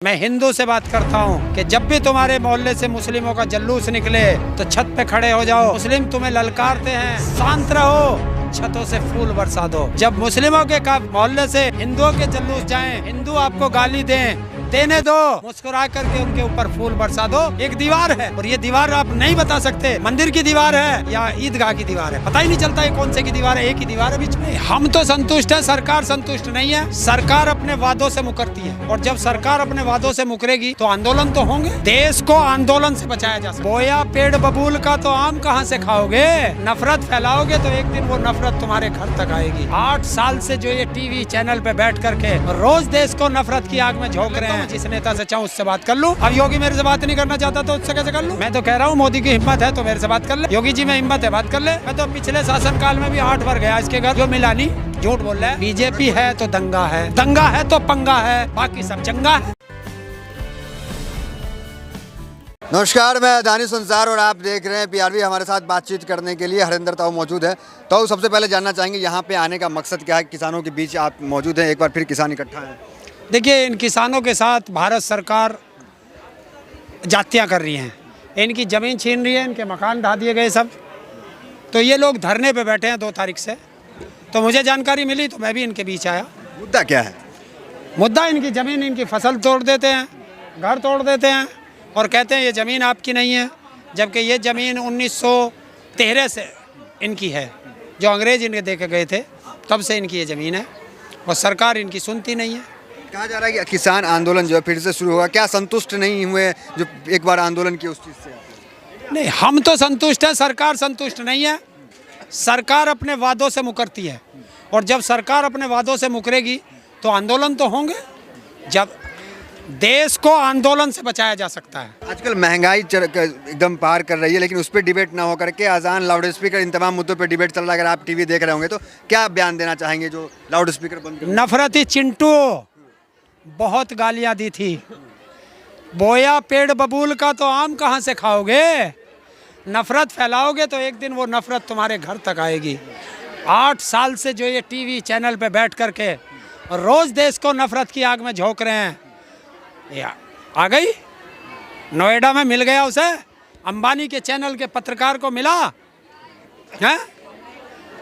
मैं हिंदू से बात करता हूँ कि जब भी तुम्हारे मोहल्ले से मुस्लिमों का जल्लूस निकले तो छत पे खड़े हो जाओ। मुस्लिम तुम्हें ललकारते हैं, शांत रहो, छतों से फूल बरसा दो। जब मुस्लिमों के मोहल्ले से हिंदुओं के जल्लूस जाएं, हिंदू आपको गाली दें, देने दो, मुस्कुरा करके उनके ऊपर फूल बरसा दो। एक दीवार है और ये दीवार आप नहीं बता सकते मंदिर की दीवार है या ईदगाह की दीवार है, पता ही नहीं चलता ये कौन से की दीवार है। एक ही दीवार है बीच में। हम तो संतुष्ट है, सरकार संतुष्ट नहीं है। सरकार अपने वादों से मुकरती है और जब सरकार अपने वादों से मुकरेगी तो आंदोलन तो होंगे। देश को आंदोलन से बचाया जा सकता है। बोया पेड़ बबूल का तो आम कहाँ से खाओगे? नफरत फैलाओगे तो एक दिन वो नफरत तुम्हारे घर तक आएगी। 8 साल से जो ये टीवी चैनल पे बैठ करके रोज देश को नफरत की आग में झोंक रहे हैं। जिस नेता से चाहूँ उससे बात कर लूं। अब योगी मेरे से बात नहीं करना चाहता तो उससे कैसे कर लूं? मैं तो कह रहा हूँ मोदी की हिम्मत है तो मेरे से बात कर ले। योगी जी में हिम्मत है, बात कर ले। मैं तो पिछले शासन काल में भी 8 बार गया इसके घर, जो मिला नहीं। झूठ बोल रहा है। बीजेपी है तो दंगा है, दंगा है तो पंगा है, बाकी सब चंगा है। नमस्कार, मैं दानिश संसार और आप देख रहे हैं पीआरवी। हमारे साथ बातचीत करने के लिए हरिंदर ताऊ मौजूद है। तो सबसे पहले जानना चाहेंगे यहाँ पे आने का मकसद क्या है? किसानों के बीच आप मौजूद हैं, एक बार फिर किसान इकट्ठा हैं। देखिए, इन किसानों के साथ भारत सरकार जातियाँ कर रही हैं, इनकी ज़मीन छीन रही है, इनके मकान ढा दिए गए सब। तो ये लोग धरने पे बैठे हैं 2 तारीख से। तो मुझे जानकारी मिली तो मैं भी इनके बीच आया। मुद्दा क्या है? मुद्दा इनकी ज़मीन, इनकी फसल तोड़ देते हैं, घर तोड़ देते हैं और कहते हैं ये ज़मीन आपकी नहीं है, जबकि ये ज़मीन 1913 से इनकी है। जो अंग्रेज इनके दे के गए थे तब से इनकी ये ज़मीन है और सरकार इनकी सुनती नहीं है। कहा जा रहा है कि किसान आंदोलन जो है फिर से शुरू होगा। क्या संतुष्ट नहीं हुए जो एक बार आंदोलन किए उस चीज़ से? नहीं, हम तो संतुष्ट हैं, सरकार संतुष्ट नहीं है। सरकार अपने वादों से मुकरती है और जब सरकार अपने वादों से मुकरेगी तो आंदोलन तो होंगे। जब देश को आंदोलन से बचाया जा सकता है। आजकल महंगाई एकदम पार कर रही है, लेकिन उस पर डिबेट ना हो करके अजान, लाउड स्पीकर, इन तमाम मुद्दों पर डिबेट चल रहा है। अगर आप टीवी देख रहे होंगे तो क्या बयान देना चाहेंगे जो लाउड स्पीकर बंद कर? नफरती चिंटू बहुत गालियां दी थी। बोया पेड़ बबूल का तो आम कहाँ से खाओगे? नफरत फैलाओगे तो एक दिन वो नफरत तुम्हारे घर तक आएगी। 8 साल से जो ये टीवी चैनल पे बैठ करके रोज देश को नफरत की आग में झोंक रहे हैं। या आ गई, नोएडा में मिल गया उसे, अंबानी के चैनल के पत्रकार को मिला है।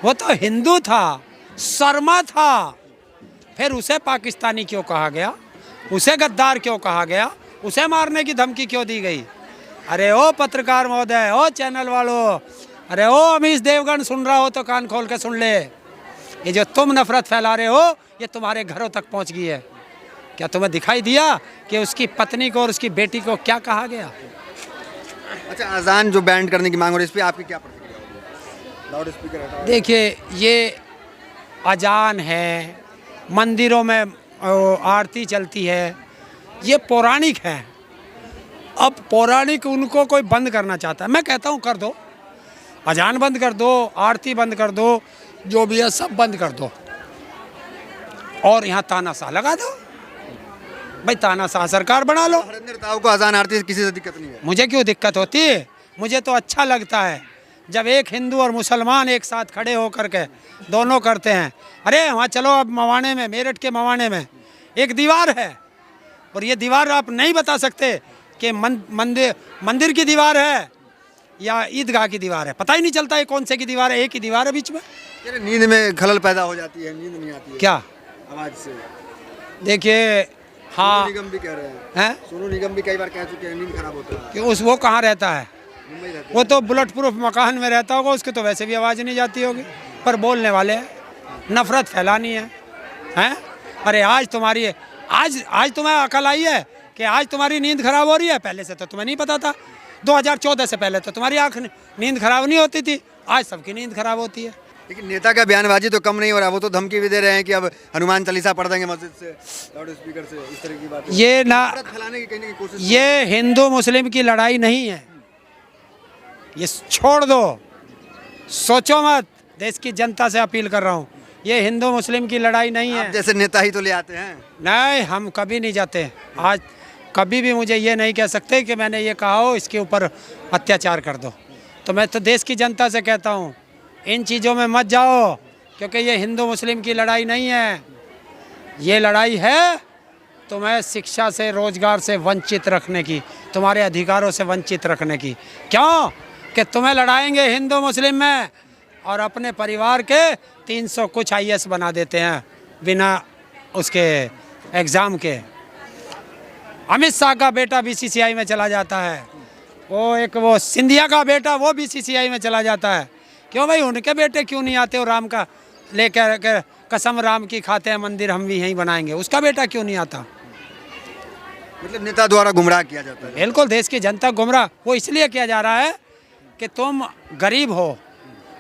वो तो हिंदू था, शर्मा था, फिर उसे पाकिस्तानी क्यों कहा गया? उसे गद्दार क्यों कहा गया? उसे मारने की धमकी क्यों दी गई? अरे ओ पत्रकार महोदय, ओ चैनल वालों, अरे ओ अमीश देवगन, सुन रहा हो तो कान खोल के सुन ले। ये जो तुम नफरत फैला रहे हो ये तुम्हारे घरों तक पहुंच गई है। क्या तुम्हें दिखाई दिया कि उसकी पत्नी को और उसकी बेटी को क्या कहा गया? अच्छा, अजान जो बैंड करने की मांग हो रही है, इस पर आपकी क्या प्रतिक्रिया होगी? लाउड स्पीकर हटाओ। देखिए, ये अजान है, मंदिरों में आरती चलती है, ये पौराणिक है। अब पौराणिक उनको कोई बंद करना चाहता है, मैं कहता हूँ कर दो, अजान बंद कर दो, आरती बंद कर दो, जो भी है सब बंद कर दो और यहाँ तानाशाह लगा दो। भाई तानाशाह सरकार बना लो। हरिंदर ताऊ को अजान आरती से किसी से दिक्कत नहीं है? मुझे क्यों दिक्कत होती है? मुझे तो अच्छा लगता है जब एक हिंदू और मुसलमान एक साथ खड़े होकर के दोनों करते हैं। अरे वहाँ चलो, अब मवाने में, मेरठ के मवाने में एक दीवार है और ये दीवार आप नहीं बता सकते कि मंदिर की दीवार है या ईदगाह की दीवार है, पता ही नहीं चलता ये कौन से की दीवार है। एक ही दीवार है बीच में। नींद में खलल पैदा हो जाती है, नींद नहीं आती है क्या आवाज से? देखिए, हाँ, सोनू निगम भी कह रहे हैं, सोनू निगम भी कई बार कह चुके हैं नींद खराब होता है। कि वो कहाँ रहता है? मुंबई रहते हैं। वो तो बुलेट प्रूफ मकान में रहता होगा, उसके तो वैसे भी आवाज़ नहीं जाती होगी। पर बोलने वाले हैं, नफरत फैलानी है, हैं? अरे आज तुम्हें अकल आई है कि आज तुम्हारी नींद खराब हो रही है? पहले से तो तुम्हें नहीं पता था। 2014 से पहले तो तुम्हारी नींद खराब नहीं होती थी, आज सबकी नींद खराब होती है। लेकिन नेता का बयानबाजी तो कम नहीं हो रहा। वो तो धमकी भी दे रहे हैं कि अब हनुमान चालीसा पढ़ देंगे मस्जिद से, लाउड स्पीकर से, इस तरह की बात। ये ना फैलाने की कहीं कोशिश। ये हिंदू मुस्लिम की लड़ाई नहीं है, ये छोड़ दो, सोचो मत। देश की जनता से अपील कर रहा हूँ, ये हिंदू मुस्लिम की लड़ाई नहीं है। जैसे नेता ही तो ले आते हैं। नहीं, हम कभी नहीं जाते। आज कभी भी मुझे ये नहीं कह सकते कि मैंने ये कहा हो इसके ऊपर अत्याचार कर दो। तो मैं तो देश की जनता से कहता हूँ, इन चीज़ों में मत जाओ, क्योंकि ये हिंदू मुस्लिम की लड़ाई नहीं है। ये लड़ाई है तुम्हें शिक्षा से, रोजगार से वंचित रखने की, तुम्हारे अधिकारों से वंचित रखने की। क्यों? कि तुम्हें लड़ाएंगे हिंदू मुस्लिम में और अपने परिवार के 300 कुछ IAS बना देते हैं बिना उसके एग्ज़ाम के। अमित शाह का बेटा BCCI में चला जाता है, वो सिंधिया का बेटा वो BCCI में चला जाता है। क्यों भाई? उनके बेटे क्यों नहीं आते? और राम का लेकर कसम राम की खाते हैं, मंदिर हम भी यहीं बनाएंगे, उसका बेटा क्यों नहीं आता? मतलब नेता द्वारा गुमराह किया जाता है। बिल्कुल, देश की जनता गुमराह वो इसलिए किया जा रहा है कि तुम गरीब हो,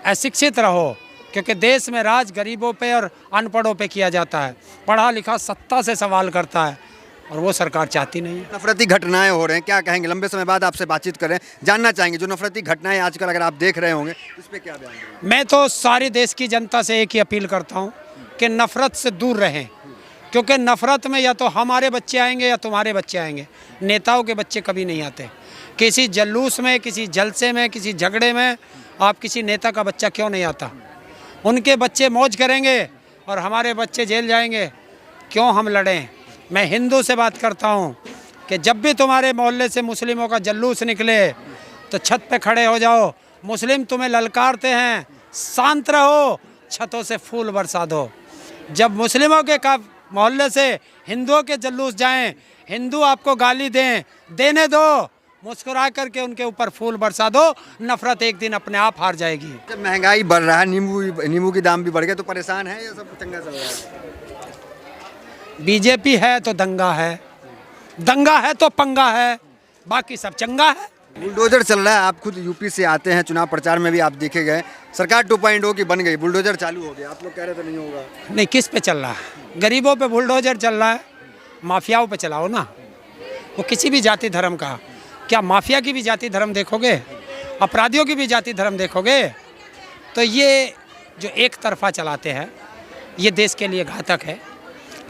अशिक्षित रहो, क्योंकि देश में राज गरीबों पे और अनपढ़ों पे किया जाता है। पढ़ा लिखा सत्ता से सवाल करता है और वो सरकार चाहती नहीं है। नफरती घटनाएं हो रहे हैं, क्या कहेंगे? लंबे समय बाद आपसे बातचीत करें, जानना चाहेंगे जो नफरती घटनाएं आजकल अगर आप देख रहे होंगे इस पे क्या बयान देंगे? मैं तो सारी देश की जनता से एक ही अपील करता हूँ कि नफ़रत से दूर रहें, क्योंकि नफ़रत में या तो हमारे बच्चे आएंगे या तुम्हारे बच्चे आएंगे। नेताओं के बच्चे कभी नहीं आते। किसी जलूस में, किसी जलसे में, किसी झगड़े में आप किसी नेता का बच्चा क्यों नहीं आता? उनके बच्चे मौज करेंगे और हमारे बच्चे जेल जाएंगे। क्यों हम लड़ें? मैं हिंदू से बात करता हूँ कि जब भी तुम्हारे मोहल्ले से मुस्लिमों का जलूस निकले तो छत पे खड़े हो जाओ। मुस्लिम तुम्हें ललकारते हैं, शांत रहो, छतों से फूल बरसा दो। जब मुस्लिमों के मोहल्ले से हिंदुओं के जलूस जाएं, हिंदू आपको गाली दें, देने दो, मुस्कुरा करके उनके ऊपर फूल बरसा दो। नफरत एक दिन अपने आप हार जाएगी। जब महंगाई बढ़ रहा है, नींबू की दाम भी बढ़ गए, तो परेशान है या सब चंगा चल रहा है? बीजेपी है तो दंगा है, दंगा है तो पंगा है, बाकी सब चंगा है। बुलडोजर चल रहा है। आप खुद यूपी से आते हैं, चुनाव प्रचार में भी आप देखे गए। सरकार 2.0 की बन गई, बुलडोजर चालू हो गया। आप लोग कह रहे थे नहीं होगा। नहीं, किस पे चल रहा है? गरीबों पे बुलडोजर चल रहा है। माफियाओं पे चलाओ ना। वो किसी भी जाति धर्म का, क्या माफिया की भी जाति धर्म देखोगे? अपराधियों की भी जाति धर्म देखोगे? तो ये जो एक तरफा चलाते हैं ये देश के लिए घातक है।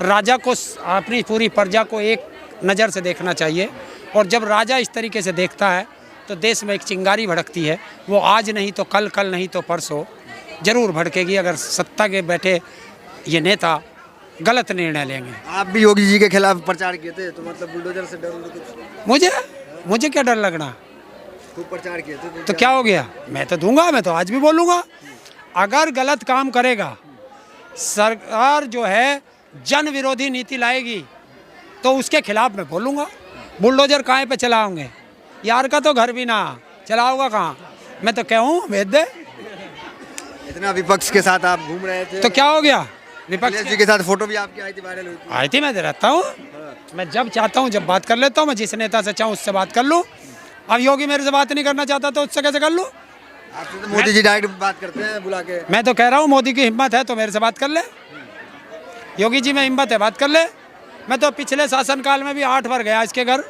राजा को अपनी पूरी प्रजा को एक नज़र से देखना चाहिए, और जब राजा इस तरीके से देखता है तो देश में एक चिंगारी भड़कती है। वो आज नहीं तो कल, कल नहीं तो परसों जरूर भड़केगी अगर सत्ता के बैठे ये नेता गलत निर्णय लेंगे। आप भी योगी जी के खिलाफ प्रचार किए थे, तो मतलब बुलडोजर से डर कुछ? मुझे क्या डर लगना? खूब प्रचार किए थे तो क्या हो गया? मैं तो दूंगा, मैं तो आज भी बोलूँगा। अगर गलत काम करेगा, सरकार जो है जन विरोधी नीति लाएगी तो उसके खिलाफ मैं बोलूँगा। बुलडोजर कहाँ पे चलाओगे? यार का तो घर भी ना चलाओगा कहाँ? मैं तो कहूँ भेज दे। इतना विपक्ष के साथ आप घूम रहे थे, तो क्या हो गया? विपक्ष जी के साथ फोटो भी आपकी आई थी, वायरल हुई थी। आई थी, मैं रहता हूँ। मैं जब चाहता हूँ जब बात कर लेता हूँ। मैं जिस नेता से चाहूँ उससे बात कर लूँ। अब योगी मेरे से बात नहीं करना चाहता तो उससे कैसे कर लूँ? आपसे तो मोदी जी डायरेक्ट बात करते हैं बुला के। मैं तो कह रहा हूँ मोदी की हिम्मत है तो मेरे से बात कर ले। योगी जी में हिम्मत है, बात कर ले। मैं तो पिछले शासनकाल में भी 8 बार गया इसके घर,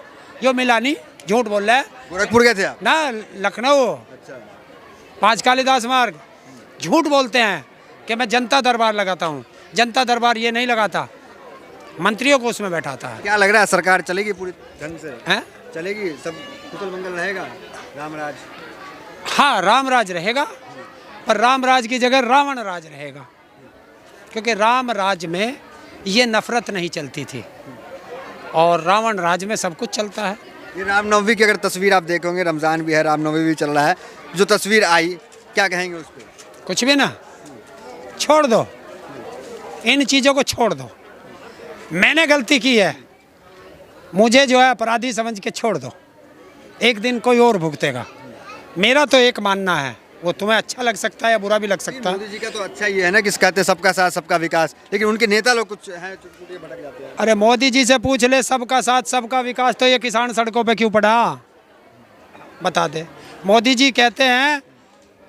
यो मिला नहीं। झूठ बोल रहा है। गोरखपुर गए थे आप? ना, लखनऊ। अच्छा। 5 कालिदास मार्ग। झूठ बोलते हैं कि मैं जनता दरबार लगाता हूँ। जनता दरबार ये नहीं लगाता, मंत्रियों को उसमें बैठाता है। क्या लग रहा है सरकार चलेगी पूरी ढंग से? हैं? चलेगी, सब कुशल मंगल रहेगा, रामराज? हाँ, राम राज रहेगा, पर राम राज की जगह रावण राज रहेगा, क्योंकि राम राज में ये नफरत नहीं चलती थी और रावण राज में सब कुछ चलता है। ये रामनवमी की अगर तस्वीर आप देखोगे, रमज़ान भी है, रामनवमी भी चल रहा है, जो तस्वीर आई क्या कहेंगे उस पर? कुछ भी ना, छोड़ दो इन चीज़ों को, छोड़ दो। मैंने गलती की है, मुझे जो है अपराधी समझ के छोड़ दो। एक दिन कोई और भुगतेगा। मेरा तो एक मानना है, वो तुम्हें अच्छा लग सकता है या बुरा भी लग सकता है। मोदी जी का तो अच्छा ही है ना, किस कहते हैं सबका साथ सबका विकास, लेकिन उनके नेता लोग कुछ हैं चुटपुटिया भटक जाते हैं। अरे मोदी जी से पूछ ले, सबका साथ सबका विकास, तो ये किसान सड़कों पे क्यों पड़ा? बता दे। मोदी जी कहते हैं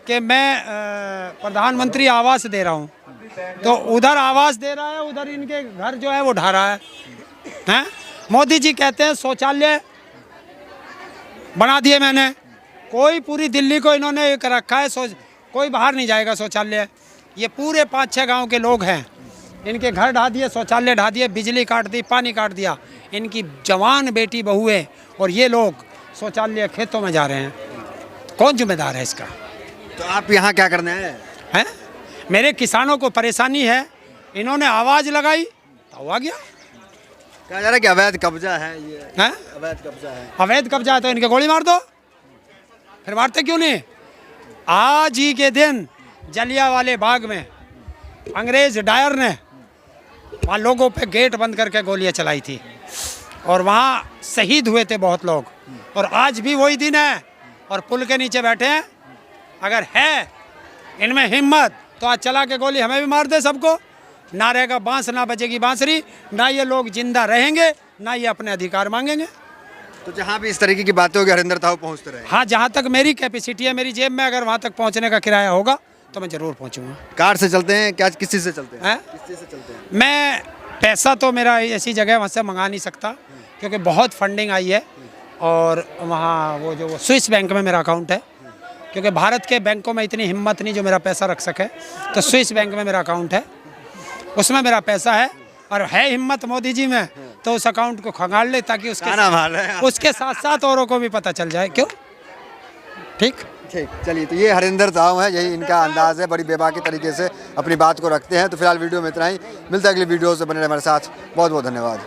कि मैं प्रधानमंत्री आवास दे रहा हूँ, तो उधर आवास दे रहा है, उधर इनके घर जो है वो ढा रहा है। मोदी जी कहते हैं शौचालय बना दिए मैंने, कोई पूरी दिल्ली को इन्होंने कर रखा है, कोई बाहर नहीं जाएगा शौचालय। ये पूरे 5-6 गांव के लोग हैं, इनके घर ढा दिए, शौचालय ढा दिए, बिजली काट दी, पानी काट दिया। इनकी जवान बेटी बहुएं और ये लोग शौचालय खेतों में जा रहे हैं। कौन जिम्मेदार है इसका? तो आप यहाँ क्या करने हैं? मेरे किसानों को परेशानी है, इन्होंने आवाज़ लगाई तो आ गया। कहा जा रहा है कि अवैध कब्जा है ये, हैं? अवैध कब्जा है। अवैध कब्जा है तो इनके गोली मार दो, फिर मारते क्यों नहीं? आज ही के दिन जलियांवाले बाग में अंग्रेज डायर ने वहाँ लोगों पे गेट बंद करके गोलियां चलाई थी और वहाँ शहीद हुए थे बहुत लोग। और आज भी वही दिन है और पुल के नीचे बैठे हैं। अगर है इनमें हिम्मत तो आज चला के गोली हमें भी मार दे सबको। ना रहेगा बांस, ना बजेगी बांसुरी, ना ये लोग जिंदा रहेंगे, ना ये अपने अधिकार मांगेंगे। तो जहाँ भी इस तरीके की बातें होगी हरिंदर ताऊ पहुँचते रहे। हाँ, जहाँ तक मेरी कैपेसिटी है, मेरी जेब में अगर वहाँ तक पहुँचने का किराया होगा तो मैं ज़रूर पहुँचूँगा। कार से चलते हैं क्या, किस चीज़ से चलते हैं? हैं? किस चीज़ से चलते हैं? मैं पैसा तो मेरा ऐसी जगह वहाँ से मंगा नहीं सकता क्योंकि बहुत फंडिंग आई है और वहाँ वो स्विस बैंक में मेरा अकाउंट है, क्योंकि भारत के बैंकों में इतनी हिम्मत नहीं जो मेरा पैसा रख सके। तो स्विस बैंक में मेरा अकाउंट है, उसमें मेरा पैसा है और है हिम्मत मोदी जी में तो उस अकाउंट को खंगाल ले ताकि उसके साथ साथ औरों को भी पता चल जाए। क्यों? ठीक। चलिए, तो ये हरिंदर ताऊ है, यही इनका अंदाज है, बड़ी बेबाकी तरीके से अपनी बात को रखते हैं। तो फिलहाल वीडियो में इतना ही, मिलता है अगली वीडियो से, बने रहे हमारे साथ। बहुत बहुत धन्यवाद।